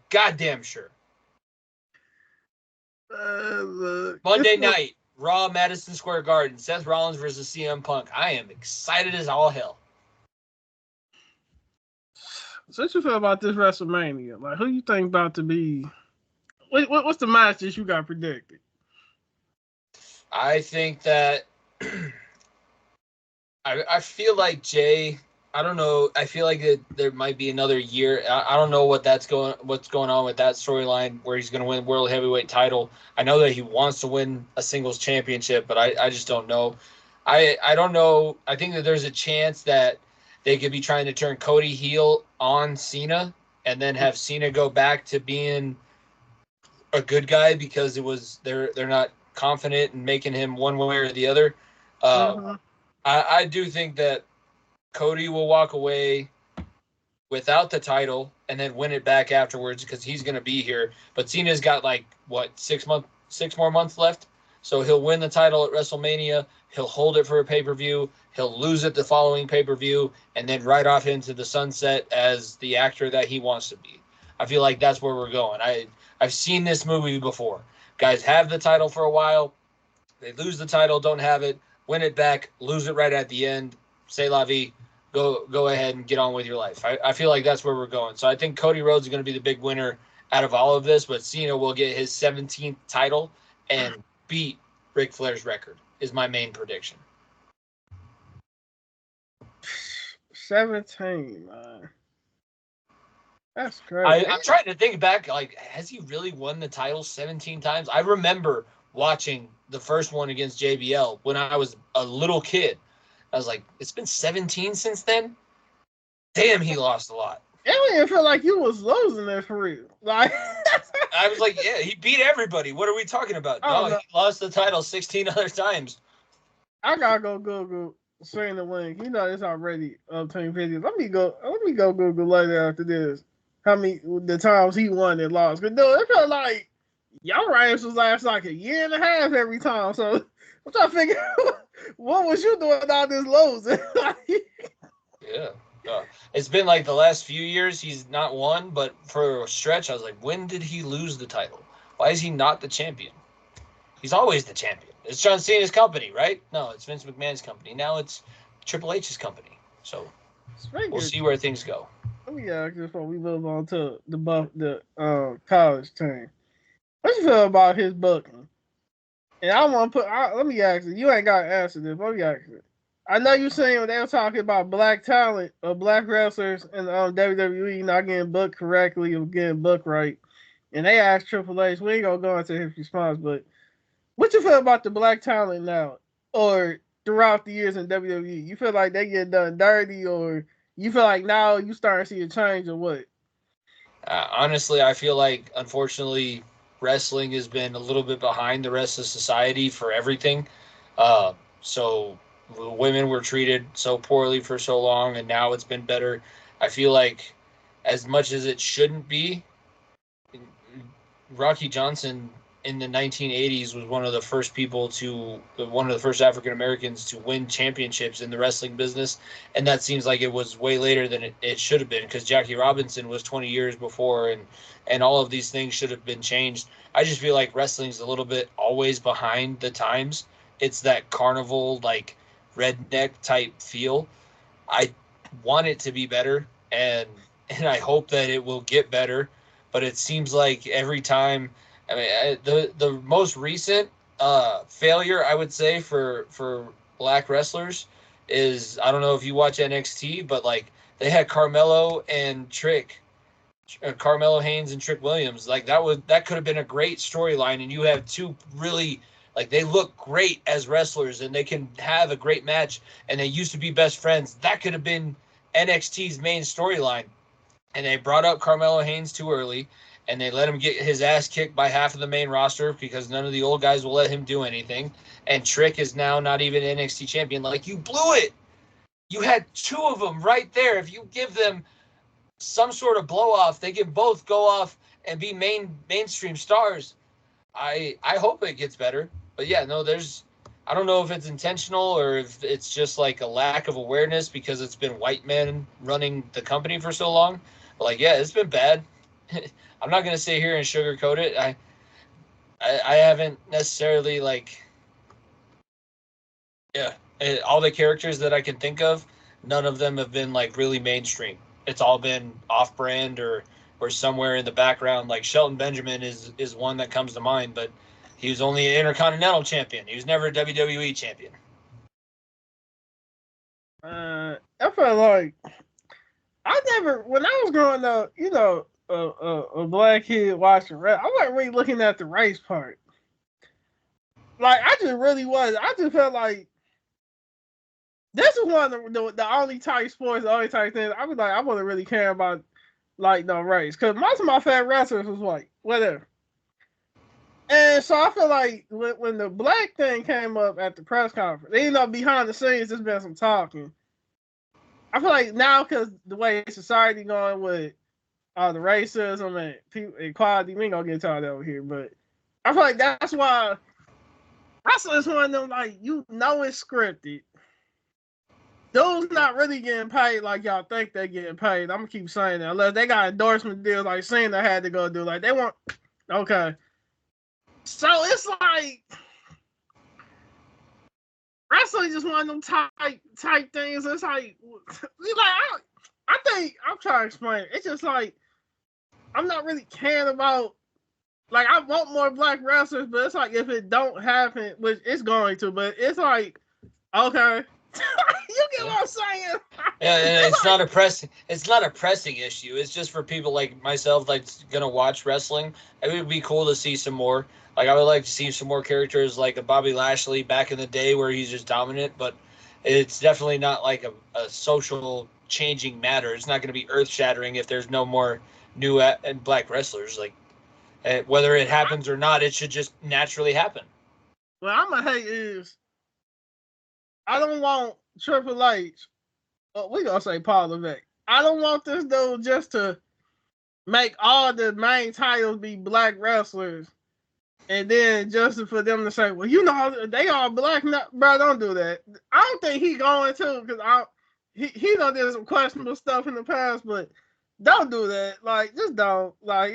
goddamn sure. Look, Monday night, Raw, Madison Square Garden, Seth Rollins versus CM Punk. I am excited as all hell. So what you feel about this WrestleMania? Like, who you think about to be? What's the match that you got predicted? I think that I feel like Jay. I don't know. I feel like there might be another year. I don't know what's going on with that storyline where he's going to win World Heavyweight title. I know that he wants to win a singles championship, but I just don't know. I don't know. I think that there's a chance that they could be trying to turn Cody heel on Cena and then have Cena go back to being a good guy because they're not confident in making him one way or the other. I do think that Cody will walk away without the title and then win it back afterwards because he's going to be here. But Cena's got 6 more months left. So he'll win the title at WrestleMania. He'll hold it for a pay-per-view. He'll lose it the following pay-per-view and then ride off into the sunset as the actor that he wants to be. I feel like that's where we're going. I've seen this movie before. Guys have the title for a while. They lose the title, don't have it, win it back, lose it right at the end. C'est la vie. Go ahead and get on with your life. I feel like that's where we're going. So I think Cody Rhodes is going to be the big winner out of all of this, but Cena will get his 17th title and beat Ric Flair's record is my main prediction. 17, man. That's crazy. I'm trying to think back, has he really won the title 17 times? I remember watching the first one against JBL when I was a little kid. I was like, it's been 17 since then? Damn, he lost a lot. It didn't even feel like you was losing it for real. Like, I was like, yeah, he beat everybody. What are we talking about? No, he lost the title 16 other times. I gotta go Google Serena Williams. You know it's already obtained videos. Let me go Google later after this. How many the times he won and lost? Cause dude, it felt like y'all race was last like a year and a half every time. So I'm trying to figure out what was you doing all this losing? Yeah. It's been like the last few years he's not won, but for a stretch I was like, when did he lose the title? Why is he not the champion? He's always the champion. It's John Cena's company, right? No, it's Vince McMahon's company. Now it's Triple H's company. So we'll see where things go. Let me ask you before we move on to the college team. What you feel about his booking? And I want to let me ask you. You ain't got to answer this. Let me ask you. I know you saying when they were talking about black talent or black wrestlers in WWE not getting booked correctly or getting booked right. And they asked Triple H, we ain't going to go into his response, but what you feel about the black talent now or throughout the years in WWE? You feel like they get done dirty or you feel like now you starting to see a change or what? Honestly, I feel like, unfortunately, wrestling has been a little bit behind the rest of society for everything. So women were treated so poorly for so long, and now it's been better. I feel like as much as it shouldn't be, Rocky Johnson in the 1980s was one of the first African Americans to win championships in the wrestling business. And that seems like it was way later than it should have been because Jackie Robinson was 20 years before and all of these things should have been changed. I just feel like wrestling's a little bit always behind the times. It's that carnival, like redneck type feel. I want it to be better and I hope that it will get better, but it seems like every time, I mean, the most recent failure I would say for black wrestlers is, I don't know if you watch NXT, but like they had Carmelo Haynes and Trick Williams. Like that could have been a great storyline, and you have two really, like, they look great as wrestlers and they can have a great match and they used to be best friends. That could have been NXT's main storyline. And they brought up Carmelo Haynes too early, and they let him get his ass kicked by half of the main roster because none of the old guys will let him do anything. And Trick is now not even NXT champion. Like, you blew it. You had two of them right there. If you give them some sort of blow off, they can both go off and be mainstream stars. I hope it gets better. But yeah, no, I don't know if it's intentional or if it's just like a lack of awareness because it's been white men running the company for so long. But like, yeah, it's been bad. I'm not gonna sit here and sugarcoat it. I haven't necessarily all the characters that I can think of, none of them have been really mainstream. It's all been off-brand or somewhere in the background. Like Shelton Benjamin is one that comes to mind, but he was only an Intercontinental champion. He was never a WWE champion. I felt like when I was growing up, a black kid watching rap, I wasn't really looking at the race part. I just really was. I just felt like this is one of the only type sports, the only type things I was like, I wasn't really caring about no race. Because most of my favorite wrestlers was white, whatever. And so I feel like when the black thing came up at the press conference, behind the scenes, there's been some talking. I feel like now, because the way society going with all the racism and people, equality, we ain't gonna get to all that over here, but I feel like that's why wrestling is one of them, it's scripted. Dudes not really getting paid like y'all think they're getting paid. I'm gonna keep saying that. Unless they got endorsement deals like Cena had to go do. They want, okay. So it's wrestling just one of them type things. It's I think I'm trying to explain it. It's just I'm not really caring about. I want more black wrestlers, but it's if it don't happen, which it's going to, but it's okay. You get what I'm saying? Yeah, and it's not a pressing issue. It's just for people like myself that's gonna watch wrestling. It would be cool to see some more. I would like to see some more characters like a Bobby Lashley back in the day where he's just dominant, but it's definitely not a social changing matter. It's not going to be earth shattering if there's no more new and black wrestlers. Whether it happens or not, it should just naturally happen. Well, I'm gonna hate is I don't want Triple H. We gonna say Paul Levesque. I don't want this dude just to make all the main titles be black wrestlers, and then just for them to say, "Well, they all black." No, bro, don't do that. I don't think he going to, because he done did some questionable stuff in the past, but don't do that. Just don't. Just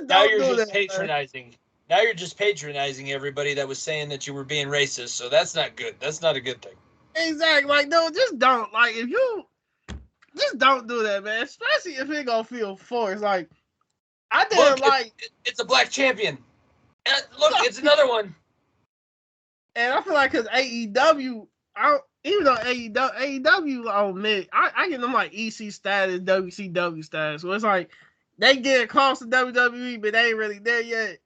now don't you're do just that, patronizing. Man. Now you're just patronizing everybody that was saying that you were being racist. So that's not good. That's not a good thing. Exactly. No, just don't. If you just don't do that, man. Especially if it gonna feel forced. I didn't it's a black champion. Look, it's another one. And I feel like because AEW, even though AEW on mid, I give them EC status, WCW status. So it's they get close to WWE, but they ain't really there yet.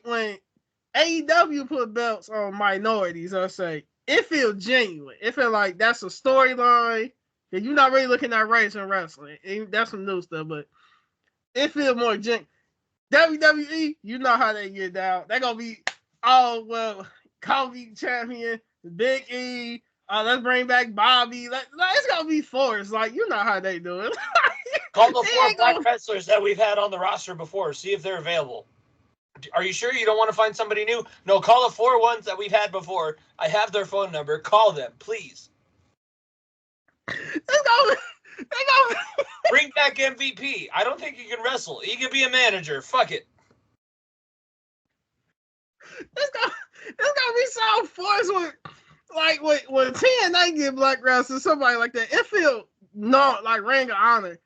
When AEW put belts on minorities, I'll say it feels genuine. It feel like that's a storyline. That you're not really looking at race and wrestling. That's some new stuff, but it feels more genuine. WWE, you know how they get down. They're gonna be Kobe champion, Big E. Let's bring back Bobby. It's gonna be forced. You know how they do it. Call the 4 black wrestlers that we've had on the roster before. See if they're available. Are you sure you don't want to find somebody new? No, call the 4 ones that we've had before. I have their phone number. Call them, please. Bring back MVP. I don't think he can wrestle. He can be a manager. Fuck it. It's gonna be so forced when TNA get black wrestlers, somebody like that. It feel Ring of Honor.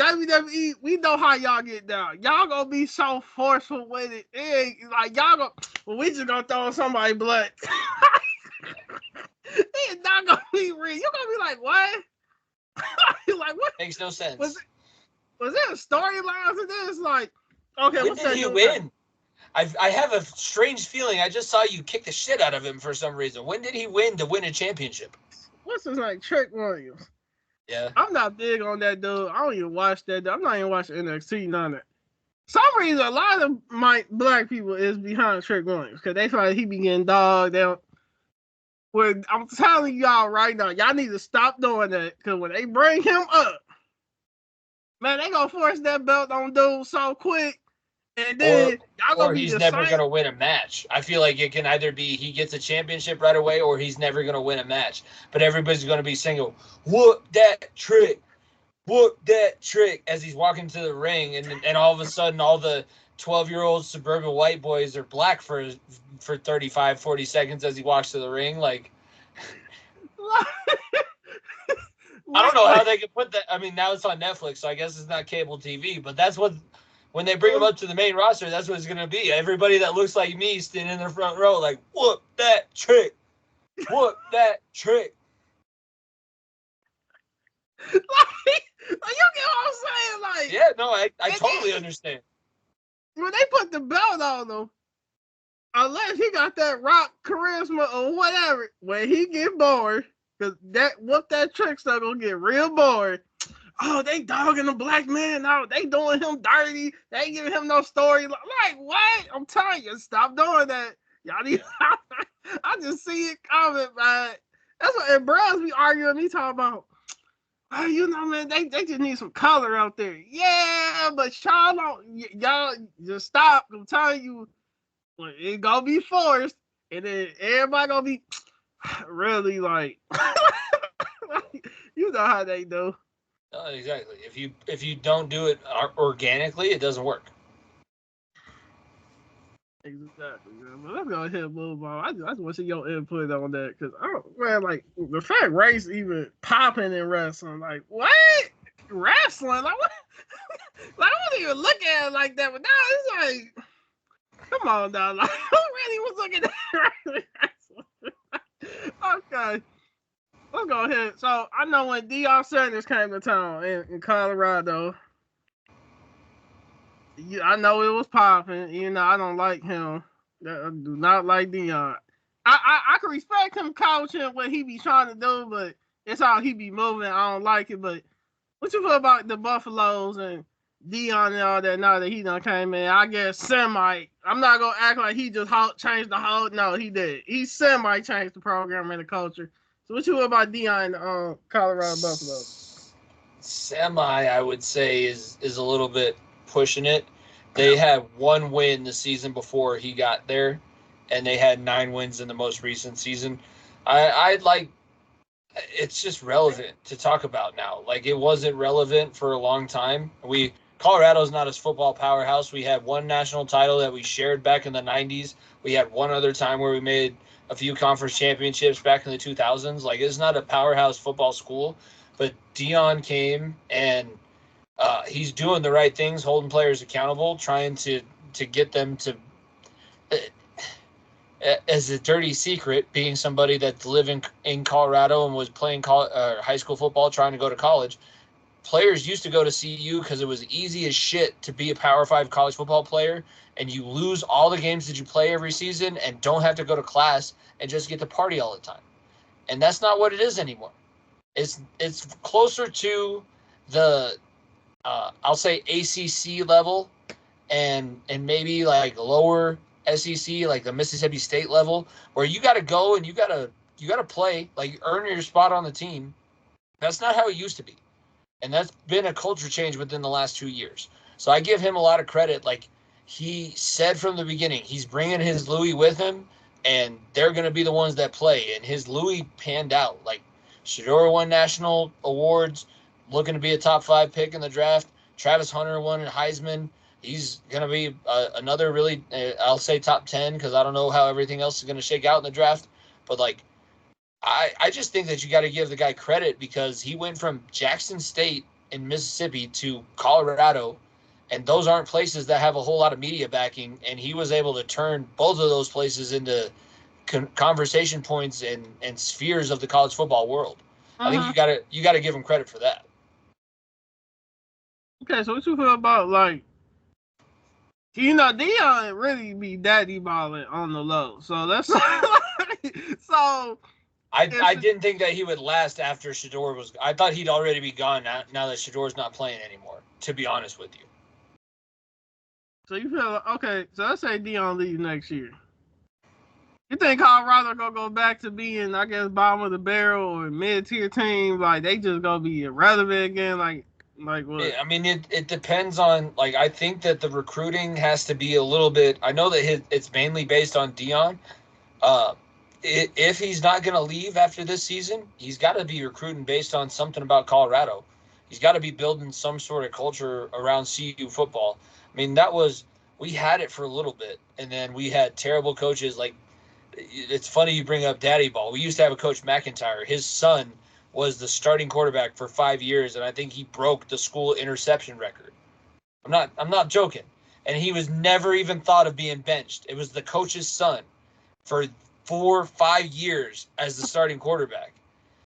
WWE, we know how y'all get down. Y'all gonna be so forceful with it. It ain't y'all gonna. Well, we just gonna throw somebody black. It's not gonna be real. You gonna be what? What? Makes no sense. Was there a storyline to this? Okay, when did he win? I have a strange feeling. I just saw you kick the shit out of him for some reason. When did he win to win a championship? What's his name? Trick Williams. Yeah. I'm not big on that dude. I don't even watch that dude. I'm not even watching NXT, none of that. Some reason, a lot of my black people is behind Trick Williams because they feel like he be getting dogged out. Well, I'm telling y'all right now, y'all need to stop doing that because when they bring him up, man, they gonna force that belt on dude so quick. And then y'all gonna be he's never gonna win a match. I feel like it can either be he gets a championship right away, or he's never gonna win a match. But everybody's gonna be singing, "Whoop that trick, whoop that trick as he's walking to the ring, and all of a sudden all the 12-year-old suburban white boys are black for 35, 40 seconds as he walks to the ring. Like, I don't know how they could put that. I mean, now it's on Netflix, so I guess it's not cable TV, but that's what, when they bring him up to the main roster, that's what it's going to be. Everybody that looks like me standing in the front row, like, whoop that trick. Whoop that trick. Like, you get what I'm saying? Like, yeah, no, I totally understand. When they put the belt on him, unless he got that rock charisma or whatever, when he get bored, because that trick stuff gonna get real bored. Oh, they dogging the black man out. They doing him dirty. They ain't giving him no story. Like, what? I'm telling you, stop doing that. Y'all need. I just see it coming, man. That's what, and bros be arguing me talking about. Oh, you know, man, they just need some color out there. Yeah, but y'all just stop. I'm telling you, it gonna be forced, and then everybody gonna be really like, you know how they do. Exactly. If you don't do it organically, it doesn't work. Exactly, man. But let's go ahead and move on. I just want to see your input on that, because man, like the fact race even popping in wrestling, like what wrestling, like what? Like, I wouldn't even look at it like that, but now it's like, come on, now, like who really was looking at wrestling? Okay, let's go ahead. So I know when Deion Sanders came to town in Colorado. I know it was popping. You know, I don't like him. I do not like Deion. I can respect him coaching what he be trying to do, but it's how he be moving. I don't like it. But what you feel about the Buffaloes and Deion and all that now that he done came in? I guess semi. I'm not going to act like he just changed the whole. No, he did. He semi changed the program and the culture. So what you feel about Deion and Colorado Buffaloes? Semi, I would say, is a little bit pushing it. They had one win the season before he got there, and they had 9 wins in the most recent season. I'd like, it's just relevant to talk about now. Like, it wasn't relevant for a long time. Colorado's not a football powerhouse. We had one national title that we shared back in the 90s. We had one other time where we made a few conference championships back in the 2000s. Like, it's not a powerhouse football school, but Deion came and he's doing the right things, holding players accountable, trying to get them to, as a dirty secret, being somebody that's living in Colorado and was playing high school football, trying to go to college. Players used to go to CU because it was easy as shit to be a Power 5 college football player, and you lose all the games that you play every season and don't have to go to class and just get to party all the time. And that's not what it is anymore. It's closer to the I'll say ACC level and maybe like lower SEC, like the Mississippi State level, where you got to go and you got to play, like earn your spot on the team. That's not how it used to be. And that's been a culture change within the last 2 years. So I give him a lot of credit. Like, he said from the beginning, he's bringing his Louis with him, and they're going to be the ones that play. And his Louis panned out. Like, Shedeur won national awards, looking to be a top 5 pick in the draft. Travis Hunter won a Heisman. He's going to be another really, I'll say top 10, because I don't know how everything else is going to shake out in the draft. But, like, I just think that you got to give the guy credit, because he went from Jackson State in Mississippi to Colorado, and those aren't places that have a whole lot of media backing, and he was able to turn both of those places into conversation points and spheres of the college football world. I think you got to give him credit for that. Okay, so what you feel about, like, you know, Deion really be daddy balling on the low. So that's so. I didn't think that he would last after Shedeur was. I thought he'd already be gone now that Shedeur's not playing anymore, to be honest with you. So you feel, okay, so let's say Deion leaves next year. You think Colorado gonna go back to being, I guess, bottom of the barrel or mid-tier team? Like, they just gonna be irrelevant again? Like what? I mean, it depends on, like, I think that the recruiting has to be a little bit. I know that it's mainly based on Deion. If he's not going to leave after this season, he's got to be recruiting based on something about Colorado. He's got to be building some sort of culture around CU football. I mean, we had it for a little bit, and then we had terrible coaches. Like, it's funny you bring up Daddy Ball. We used to have a coach, McIntyre. His son was the starting quarterback for 5 years, and I think he broke the school interception record. I'm not joking. And he was never even thought of being benched. It was the coach's son for 4 or 5 years as the starting quarterback.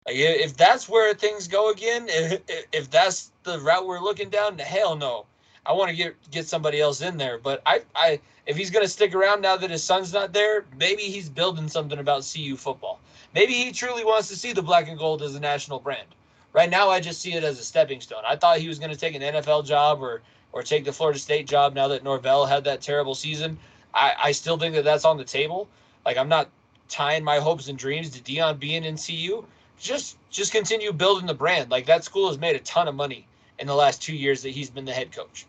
Like, if that's where things go again, if that's the route we're looking down, hell no. I want to get somebody else in there. But I if he's going to stick around now that his son's not there, maybe he's building something about CU football. Maybe he truly wants to see the black and gold as a national brand. Right now, I just see it as a stepping stone. I thought he was going to take an NFL job or take the Florida State job now that Norvell had that terrible season. I still think that that's on the table. Like, I'm not tying my hopes and dreams to Deion being in CU. Just continue building the brand. Like, that school has made a ton of money in the last 2 years that he's been the head coach.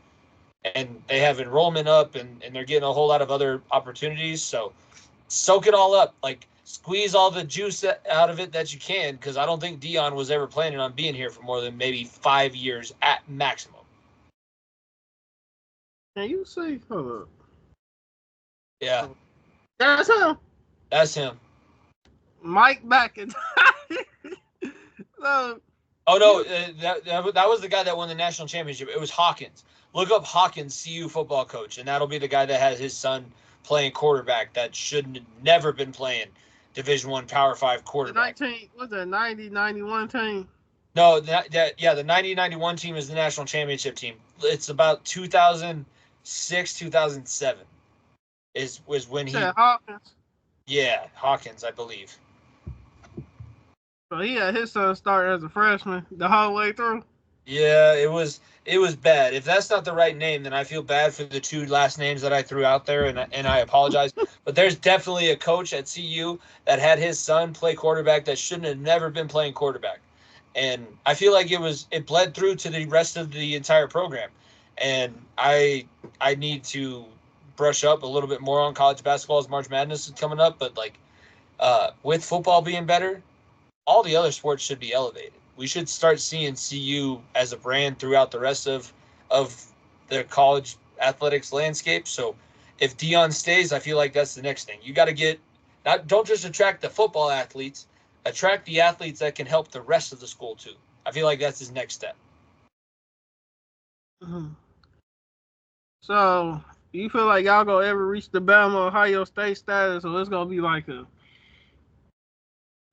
And they have enrollment up, and they're getting a whole lot of other opportunities. So soak it all up. Like, squeeze all the juice out of it that you can, because I don't think Deion was ever planning on being here for more than maybe 5 years at maximum. Can you see? Hold up. Yeah. That's him. That's him. Mike McIntyre. So, oh, no. That was the guy that won the national championship. It was Hawkins. Look up Hawkins, CU football coach, and that'll be the guy that has his son playing quarterback that should never been playing Division I Power 5 quarterback. Was that 90-91 team? No, the 90-91 team is the national championship team. It's about 2006, 2007 was when he. Hawkins. Yeah, Hawkins, I believe. So he had his son start as a freshman the whole way through. Yeah, it was bad. If that's not the right name, then I feel bad for the 2 last names that I threw out there, and I apologize. But there's definitely a coach at CU that had his son play quarterback that shouldn't have never been playing quarterback. And I feel like it bled through to the rest of the entire program. And I need to brush up a little bit more on college basketball as March Madness is coming up. But, like, with football being better, all the other sports should be elevated. We should start seeing CU as a brand throughout the rest of the college athletics landscape. So if Deion stays, I feel like that's the next thing. You got to don't just attract the football athletes, attract the athletes that can help the rest of the school too. I feel like that's his next step. Mm-hmm. So you feel like y'all gonna ever reach the Bama Ohio State status, or it's gonna be like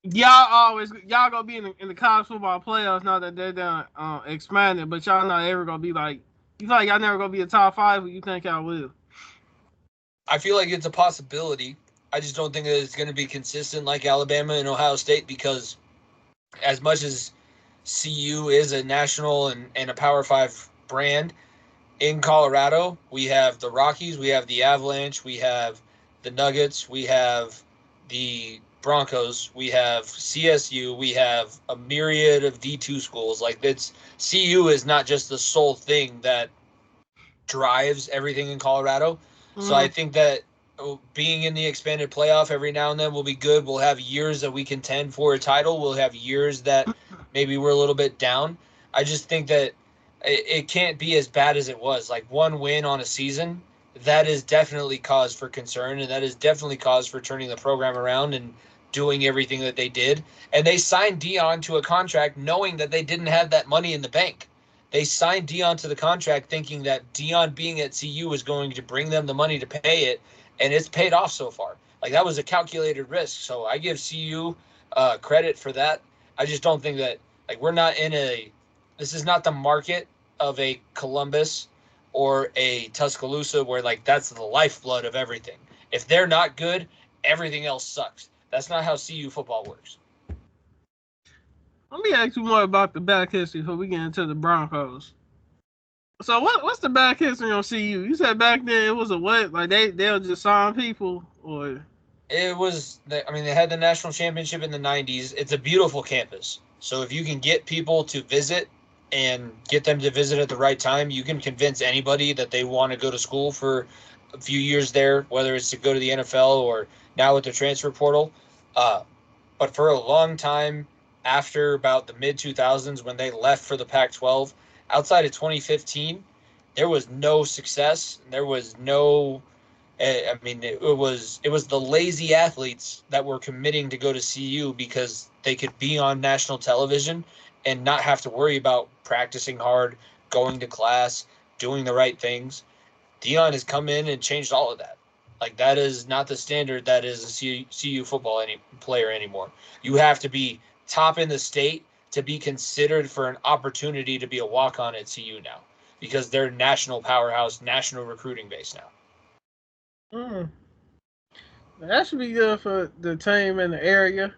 y'all gonna be in the college football playoffs now that they're done expanded, but y'all not ever gonna be like, you feel like y'all never gonna be a top 5, but you think y'all will? I feel like it's a possibility. I just don't think that it's going to be consistent like Alabama and Ohio State, because as much as CU is a national and a Power 5 brand, in Colorado, we have the Rockies, we have the Avalanche, we have the Nuggets, we have the Broncos, we have CSU, we have a myriad of D2 schools. Like, CU is not just the sole thing that drives everything in Colorado. Mm-hmm. So I think that being in the expanded playoff every now and then will be good. We'll have years that we contend for a title. We'll have years that maybe we're a little bit down. I just think that it can't be as bad as it was. Like, one win on a season, that is definitely cause for concern, and that is definitely cause for turning the program around and doing everything that they did. And they signed Deion to a contract knowing that they didn't have that money in the bank. They signed Deion to the contract thinking that Deion being at CU was going to bring them the money to pay it, and it's paid off so far. Like, that was a calculated risk. So I give CU credit for that. I just don't think that, like, this is not the market of a Columbus or a Tuscaloosa where, like, that's the lifeblood of everything. If they're not good, everything else sucks. That's not how CU football works. Let me ask you more about the back history before we get into the Broncos. So what's the back history on CU? You said back then it was a what? Like, they'll just sign people, or? It was, they had the national championship in the 90s. It's a beautiful campus. So if you can get people to visit and get them to visit at the right time, you can convince anybody that they want to go to school for a few years there, whether it's to go to the NFL or now with the transfer portal. But for a long time, after about the mid-2000s when they left for the Pac-12, outside of 2015, there was no success. There was no I mean, it was the lazy athletes that were committing to go to CU because they could be on national television and not have to worry about practicing hard, going to class, doing the right things. Deion has come in and changed all of that. Like that is not the standard that is a CU football player anymore. You have to be top in the state to be considered for an opportunity to be a walk-on at CU now because they're national powerhouse, national recruiting base now. Mm. That should be good for the team in the area.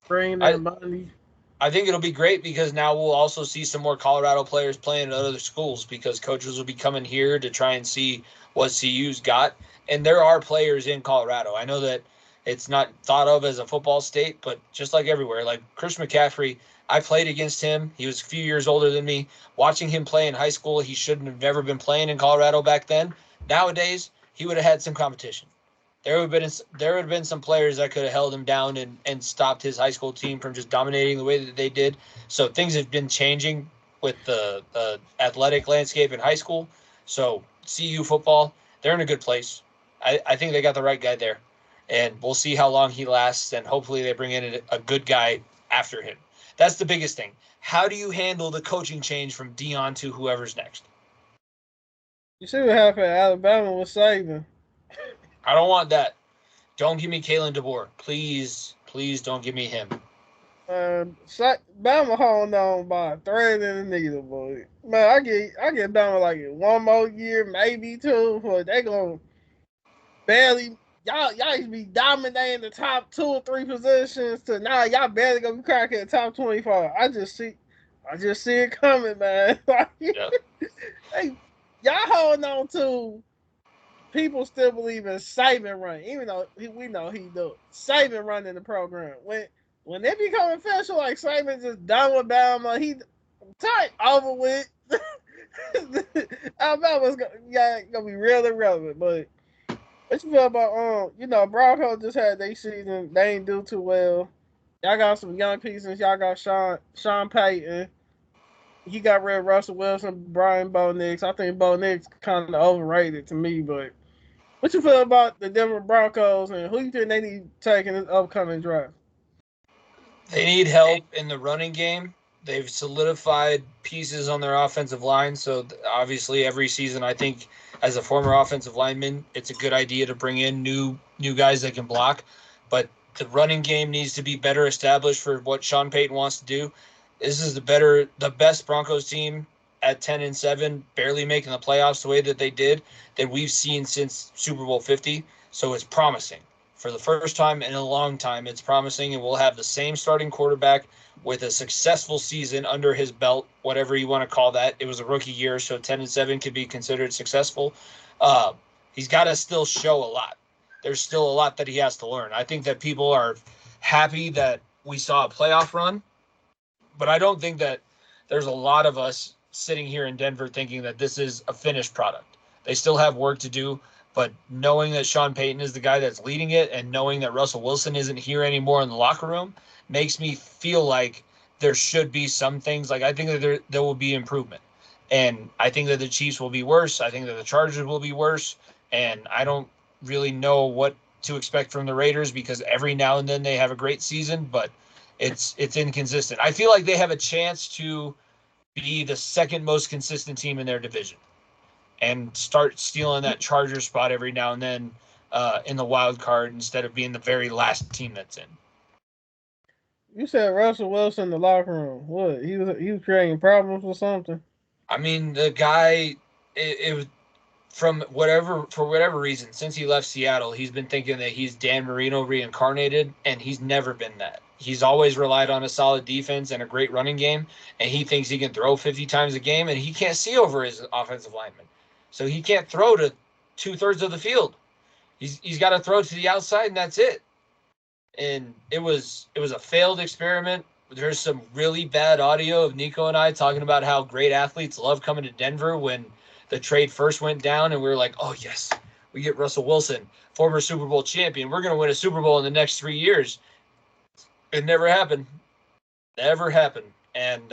Bringing in money. I think it'll be great because now we'll also see some more Colorado players playing at other schools because coaches will be coming here to try and see what CU's got. And there are players in Colorado. I know that it's not thought of as a football state, but just like everywhere, like Chris McCaffrey, I played against him. He was a few years older than me. Watching him play in high school, he shouldn't have never been playing in Colorado back then. Nowadays, he would have had some competition. There would have been some players that could have held him down and stopped his high school team from just dominating the way that they did. So things have been changing with the athletic landscape in high school. So CU football, they're in a good place. I think they got the right guy there. And we'll see how long he lasts, and hopefully they bring in a good guy after him. That's the biggest thing. How do you handle the coaching change from Deion to whoever's next? You see what happened at Alabama with Saban. I don't want that. Don't give me Kalen DeBoer. Please, please don't give me him. Bama holding on by a thread and a needle, boy. Man, I get Bama like one more year, maybe two, but they gonna barely y'all used to be dominating the top 2 or 3 positions to now y'all barely gonna be cracking the top 25. I just see it coming, man. Like, Yep. hey, y'all holding on to people still believe in Saban running, even though we know he do. Saban running the program. When they become official, like Saban just done with Bama, he tight over with. Alabama's gonna be real irrelevant. But what you feel about Broncos just had their season. They ain't do too well. Y'all got some young pieces. Y'all got Sean Payton. He got rid of Russell Wilson, Brian Bo Nix. I think Bo Nix kind of overrated to me, but what you feel about the Denver Broncos and who you think they need to take in this upcoming draft? They need help in the running game. They've solidified pieces on their offensive line. So obviously every season, I think as a former offensive lineman, it's a good idea to bring in new guys that can block. But the running game needs to be better established for what Sean Payton wants to do. This is the best Broncos team at 10-7, barely making the playoffs the way that they did, that we've seen since Super Bowl 50. So it's promising. For the first time in a long time, it's promising, and we'll have the same starting quarterback with a successful season under his belt, whatever you want to call that. It was a rookie year, so 10-7 could be considered successful. He's got to still show a lot. There's still a lot that he has to learn. I think that people are happy that we saw a playoff run, but I don't think that there's a lot of us sitting here in Denver thinking that this is a finished product. They still have work to do, but knowing that Sean Payton is the guy that's leading it and knowing that Russell Wilson isn't here anymore in the locker room makes me feel like there should be some things. Like I think that there will be improvement. And I think that the Chiefs will be worse. I think that the Chargers will be worse. And I don't really know what to expect from the Raiders because every now and then they have a great season, but it's inconsistent. I feel like they have a chance to be the second most consistent team in their division and start stealing that Charger spot every now and then in the wild card instead of being the very last team that's in. You said Russell Wilson in the locker room. What? He was creating problems or something? I mean, the guy, it was for whatever reason, since he left Seattle, he's been thinking that he's Dan Marino reincarnated, and he's never been that. He's always relied on a solid defense and a great running game, and he thinks he can throw 50 times a game, and he can't see over his offensive lineman. So he can't throw to 2/3 of the field. He's got to throw to the outside, and that's it. And it was a failed experiment. There's some really bad audio of Nico and I talking about how great athletes love coming to Denver when the trade first went down, and we were like, oh, yes, we get Russell Wilson, former Super Bowl champion. We're going to win a Super Bowl in the next 3 years. It never happened. Never happened. And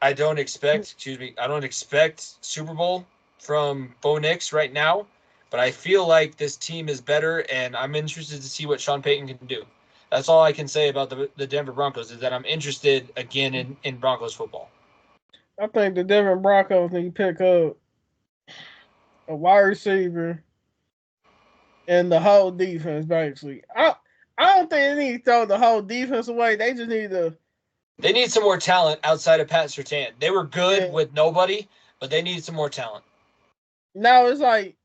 I don't expect Super Bowl from Bo Nix right now, but I feel like this team is better, and I'm interested to see what Sean Payton can do. That's all I can say about the Denver Broncos is that I'm interested again in Broncos football. I think the Denver Broncos need to pick up a wide receiver and the whole defense, basically. I don't think they need to throw the whole defense away. They just need to. They need some more talent outside of Pat Surtain. They were good Yeah. with nobody, but they need some more talent. Now it's like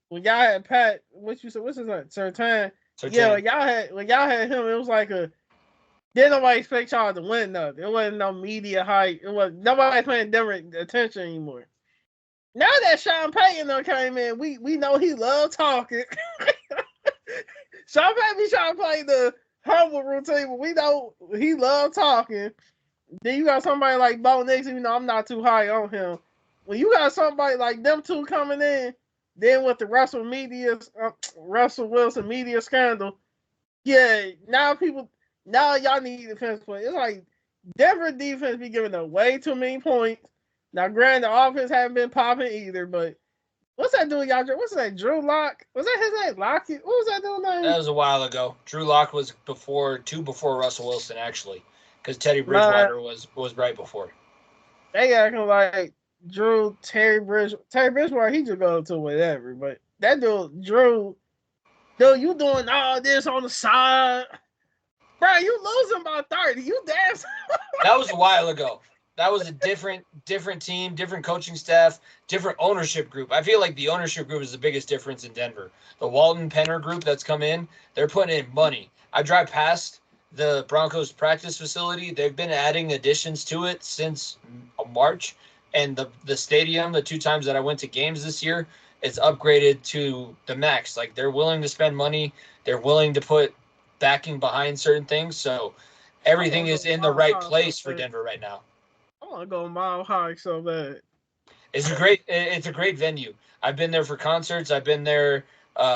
when y'all had Pat, what's his name? Surtain. Yeah, when y'all had him, it was like a. Didn't nobody expect y'all to win nothing. It wasn't no media hype. It was nobody paying Denver attention anymore. Now that Sean Payton came in, we know he loved talking. Sean Payton be trying to play the humble routine, but we know he loved talking. Then you got somebody like Bo Nix, even though I'm not too high on him. When you got somebody like them two coming in, then with the Russell Wilson media scandal, yeah, now y'all need defense play. It's like Denver defense be giving up way too many points. Now, granted, the offense haven't been popping either, but what's that dude y'all? What's that? Drew Lock? Was that his name? Lockett? What was that dude's name? That was a while ago. Drew Lock was before Russell Wilson, actually, because Teddy Bridgewater was right before. They acting like Terry Bridgewater, he just go to whatever. But that dude, you doing all this on the side. Bro, you losing by 30. You damn. That was a while ago. That was a different team, different coaching staff, different ownership group. I feel like the ownership group is the biggest difference in Denver. The Walton Penner group that's come in, they're putting in money. I drive past the Broncos practice facility. They've been adding additions to it since March. And the stadium, the 2 times that I went to games this year, it's upgraded to the max. Like, they're willing to spend money. They're willing to put backing behind certain things. So everything is in the right place for Denver right now. I want to go Mile High so bad. It's a great venue. I've been there for concerts. I've been there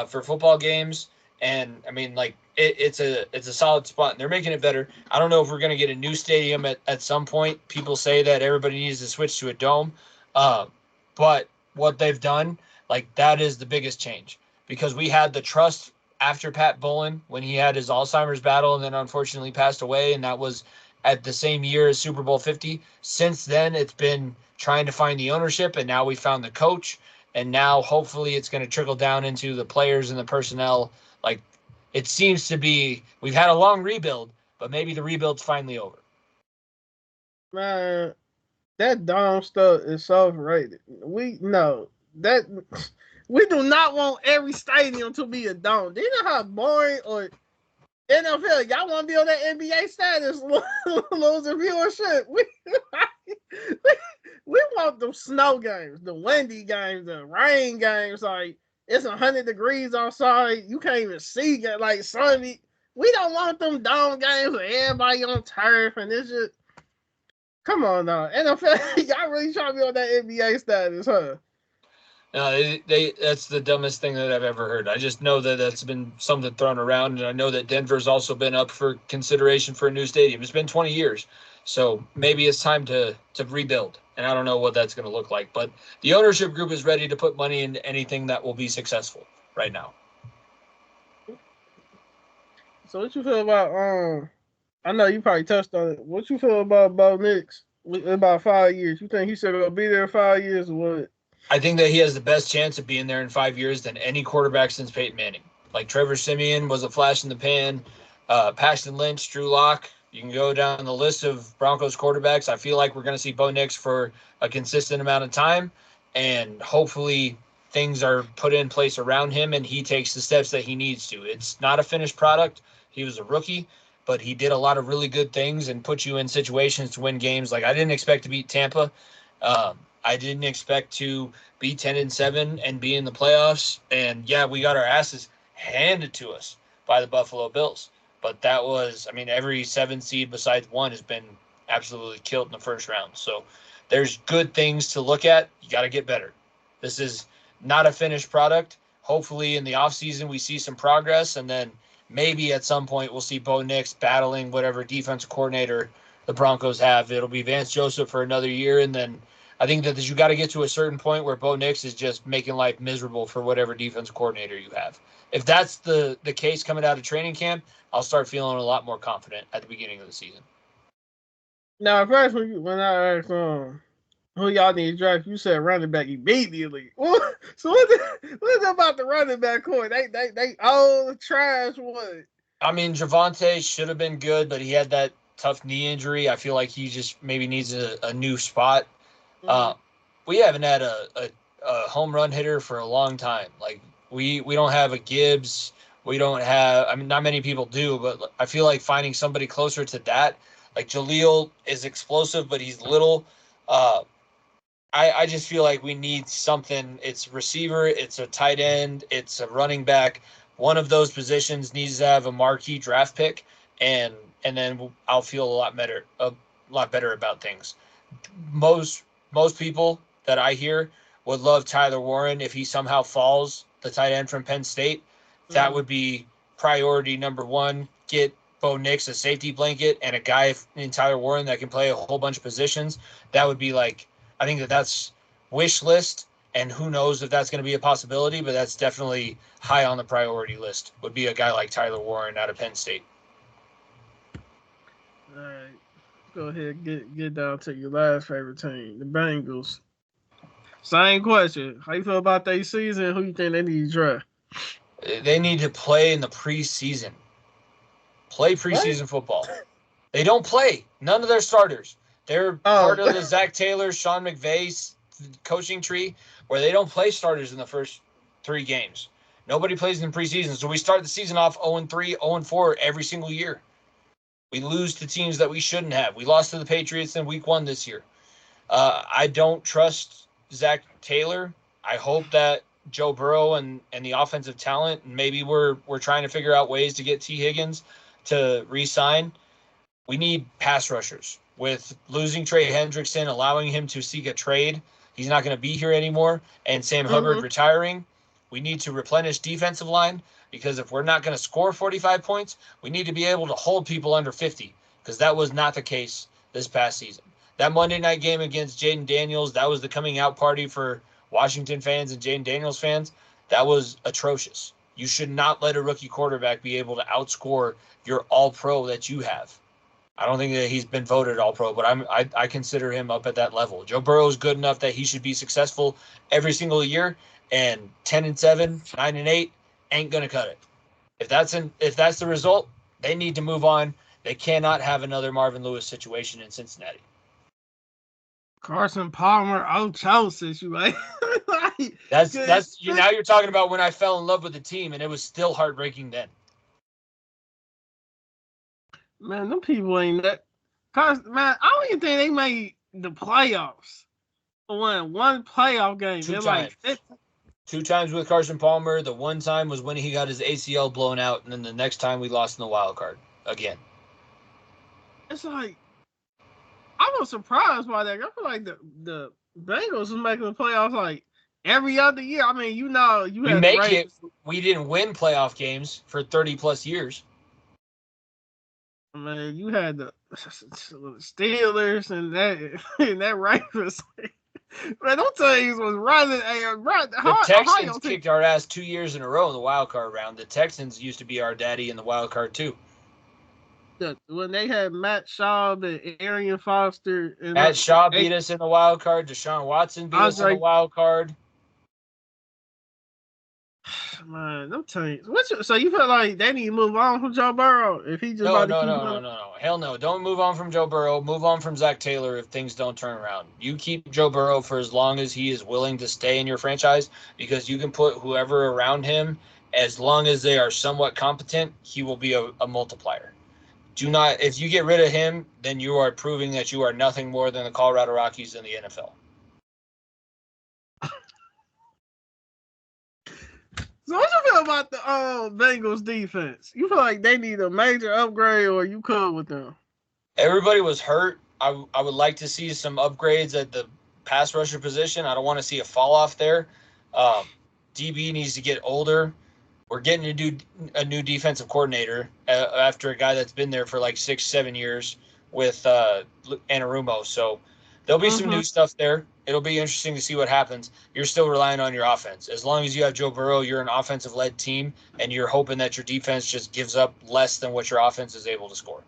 for football games, and I mean, like it's a solid spot. And they're making it better. I don't know if we're gonna get a new stadium at some point. People say that everybody needs to switch to a dome, but what they've done, like that is the biggest change because we had the trust after Pat Bowlen when he had his Alzheimer's battle and then unfortunately passed away, and that was at the same year as Super Bowl 50. Since then, it's been trying to find the ownership, and now we found the coach, and now hopefully it's going to trickle down into the players and the personnel. Like, it seems to be, we've had a long rebuild, but maybe the rebuild's finally over. Man, that dome stuff is so overrated. We do not want every stadium to be a dome. Do you know how boring or NFL, y'all want to be on that NBA status, losing viewership. We want the snow games, the windy games, the rain games. Like, it's 100 degrees outside. You can't even see, like, sunny. We don't want them dome games with everybody on turf and this shit. Come on now. NFL, y'all really trying to be on that NBA status, huh? No, that's the dumbest thing that I've ever heard. I just know that that's been something thrown around, and I know that Denver's also been up for consideration for a new stadium. It's been 20 years, so maybe it's time to rebuild, and I don't know what that's going to look like. But the ownership group is ready to put money into anything that will be successful right now. So what you feel about, I know you probably touched on it. What you feel about Bo Nix in about 5 years? You think he should go be there in 5 years or what? I think that he has the best chance of being there in 5 years than any quarterback since Peyton Manning. Like Trevor Siemian was a flash in the pan. Paxton Lynch, Drew Lock. You can go down the list of Broncos quarterbacks. I feel like we're going to see Bo Nix for a consistent amount of time, and hopefully things are put in place around him and he takes the steps that he needs to. It's not a finished product. He was a rookie, but he did a lot of really good things and put you in situations to win games. Like, I didn't expect to beat Tampa. I didn't expect to be 10-7 and be in the playoffs. And yeah, we got our asses handed to us by the Buffalo Bills. But that was, I mean, every 7 seed besides 1 has been absolutely killed in the first round. So there's good things to look at. You got to get better. This is not a finished product. Hopefully in the offseason we see some progress, and then maybe at some point we'll see Bo Nix battling whatever defensive coordinator the Broncos have. It'll be Vance Joseph for another year, and then I think that you got to get to a certain point where Bo Nix is just making life miserable for whatever defensive coordinator you have. If that's the case coming out of training camp, I'll start feeling a lot more confident at the beginning of the season. Now, first when I asked who y'all need to draft, you said running back immediately. So what's about the running back core? They all trash one. I mean, Javonte should have been good, but he had that tough knee injury. I feel like he just maybe needs a new spot. Mm-hmm. We haven't had a home run hitter for a long time. Like we don't have a Gibbs. We don't have. I mean, not many people do, but I feel like finding somebody closer to that. Like Jaleel is explosive, but he's little. I just feel like we need something. It's receiver, it's a tight end, it's a running back. One of those positions needs to have a marquee draft pick, and then I'll feel a lot better about things. Most people that I hear would love Tyler Warren if he somehow falls, the tight end from Penn State. That would be priority number one. Get Bo Nix a safety blanket and a guy in Tyler Warren that can play a whole bunch of positions. That would be like, I think that's wish list, and who knows if that's going to be a possibility, but that's definitely high on the priority list, would be a guy like Tyler Warren out of Penn State. All right. Go ahead and get down to your last favorite team, the Bengals. Same question. How you feel about their season? Who you think they need to draft? They need to play in the preseason. Play preseason football. They don't play. None of their starters. They're part of the Zach Taylor, Sean McVay coaching tree where they don't play starters in the first 3 games. Nobody plays in preseason. So we start the season off 0-3, 0-4 every single year. We lose to teams that we shouldn't have. We lost to the Patriots in week 1 this year. I don't trust Zach Taylor. I hope that Joe Burrow and the offensive talent, and maybe we're trying to figure out ways to get T. Higgins to re-sign. We need pass rushers. With losing Trey Hendrickson, allowing him to seek a trade, he's not going to be here anymore, and Sam Hubbard retiring, we need to replenish defensive line, because if we're not going to score 45 points, we need to be able to hold people under 50, because that was not the case this past season. That Monday night game against Jaden Daniels, that was the coming out party for Washington fans and Jaden Daniels fans. That was atrocious. You should not let a rookie quarterback be able to outscore your all-pro that you have. I don't think that he's been voted all-pro, but I consider him up at that level. Joe Burrow is good enough that he should be successful every single year, and 10-7, 9-8 ain't gonna cut it. If that's the result, they need to move on. They cannot have another Marvin Lewis situation in Cincinnati. Carson Palmer, atrocious, you right? That's now you're talking about when I fell in love with the team, and it was still heartbreaking then. Man, them people ain't that. Man, I don't even think they made the playoffs. One playoff game. 2 times. 2 times with Carson Palmer. The one time was when he got his ACL blown out, and then the next time we lost in the wild card again. It's like, I was surprised by that. I feel like the Bengals was making the playoffs like every other year. I mean, you had we didn't win playoff games for 30+ years. Man, you had the Steelers and that Ravens. Man, those teams was running. The Texans kicked our ass 2 years in a row in the wild card round. The Texans used to be our daddy in the wild card too. When they had Matt Schaub and Arian Foster. And Matt Schaub beat us in the wild card. Deshaun Watson beat us in the wild card. Man, them teams. So you feel like they need to move on from Joe Burrow if he just No. Hell no. Don't move on from Joe Burrow. Move on from Zach Taylor if things don't turn around. You keep Joe Burrow for as long as he is willing to stay in your franchise, because you can put whoever around him, as long as they are somewhat competent, he will be a multiplier. If you get rid of him, then you are proving that you are nothing more than the Colorado Rockies in the NFL. So what you feel about the Bengals defense? You feel like they need a major upgrade, or you cool with them? Everybody was hurt. I would like to see some upgrades at the pass rusher position. I don't want to see a fall off there. DB needs to get older. We're getting a new defensive coordinator after a guy that's been there for like 6-7 years with Anarumo. So there'll be some new stuff there. It'll be interesting to see what happens. You're still relying on your offense. As long as you have Joe Burrow, you're an offensive-led team, and you're hoping that your defense just gives up less than what your offense is able to score.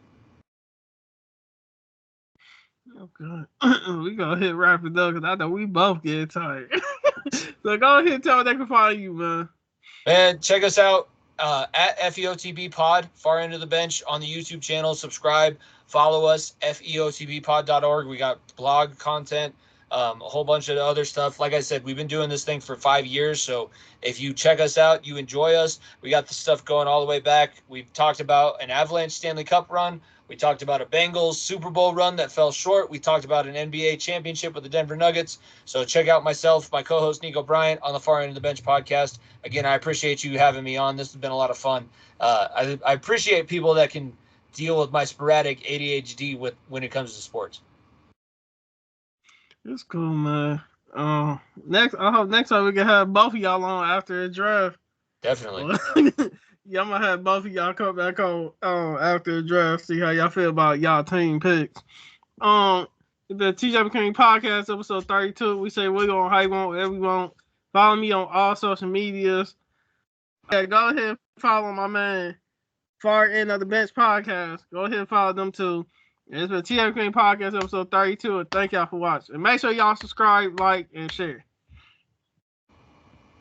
Okay. We gonna hit wrap it up because I know we both get tired. So go ahead and tell them they can find you, man. Man, check us out at FEOTB Pod, Far End of the Bench on the YouTube channel. Subscribe, follow us, feotbpod.org. We got blog content, a whole bunch of other stuff. Like I said, we've been doing this thing for 5 years, so if you check us out, you enjoy us. We got the stuff going all the way back. We've talked about an Avalanche Stanley Cup run. We talked about a Bengals Super Bowl run that fell short. We talked about an NBA championship with the Denver Nuggets. So check out myself, my co-host Nico Bryant on the Far End of the Bench podcast. Again, I appreciate you having me on. This has been a lot of fun. I appreciate people that can deal with my sporadic ADHD when it comes to sports. It's cool, man. I hope next time we can have both of y'all on after the draft. Definitely. Yeah, I'm gonna have both of y'all come back on after the draft, see how y'all feel about y'all team picks. The TJ McKinley Podcast, episode 32. We say we're gonna hype on whatever we want. Follow me on all social medias. Yeah, go ahead and follow my man, Far End of the Bench Podcast. Go ahead and follow them too. It's been TJ McKinley Podcast, episode 32. And thank y'all for watching. And make sure y'all subscribe, like, and share.